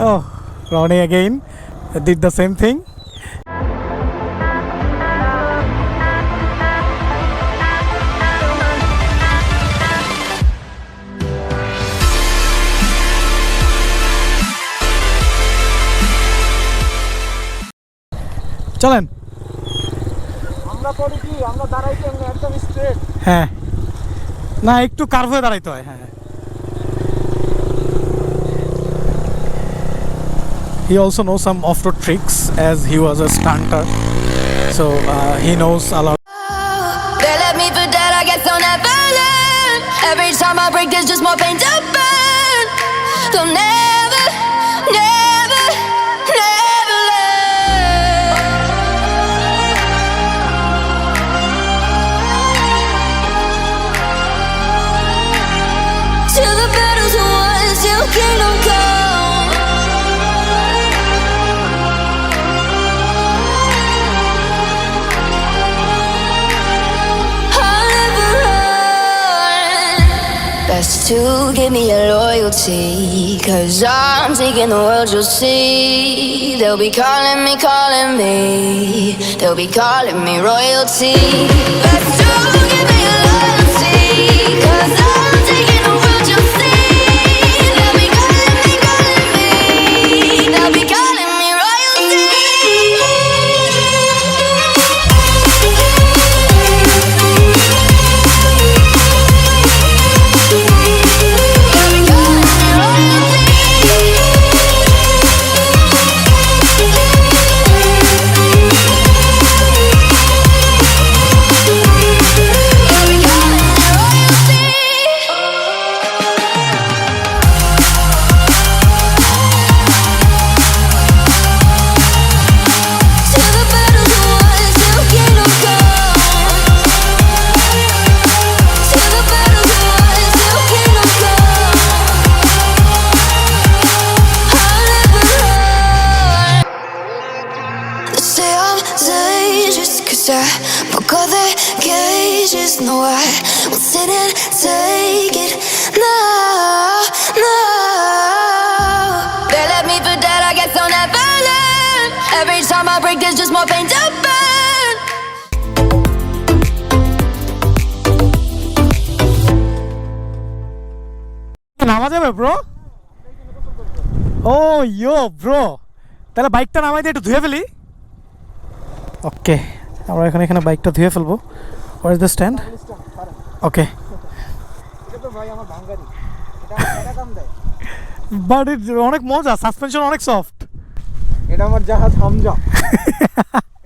Oh, Ronnie again did the same thing. চলেন আমরা করি কি আমরা দাঁড়াইতে একদম স্ট্রেট হ্যাঁ না একটু কার্ভ হয়ে দাঁড়াইতে হয় হ্যাঁ He also knows some off-road tricks as he was a stunter, so he knows a lot. They left me for dead, I guess I'll never learn. Every time I break, there's just more pain to burn. They'll never, never, never learn. Till the battles are won, till kingdom come. Best to give me your loyalty, 'cause I'm taking the world, you'll see. They'll be calling me. They'll be calling me royalty. Best to give me your loyalty, 'cause I'm taking the world, you'll see. They'll be calling me. They'll be calling me royalty. Broke all the cages, no I won't sit and take it, no, no. They left me for dead, I guess I'll never learn. Every time I break, there's just more pain to burn. নামা যাবে bro ও ইয়ো bro তাহলে বাইকটা নামাই দিয়ে একটু ধুয়ে ফেলি ওকে আমরা এখানে বাইকটা ধুয়ে ফেলবো হোয়ার ইজ দ্য স্ট্যান্ড ওকে এটা তো ভাই আমার ভাঙ্গারি এটা কাম দেয় বাট অনেক মজা সাসপেনশন অনেক সফট এটা আমার জাহাজ হামজা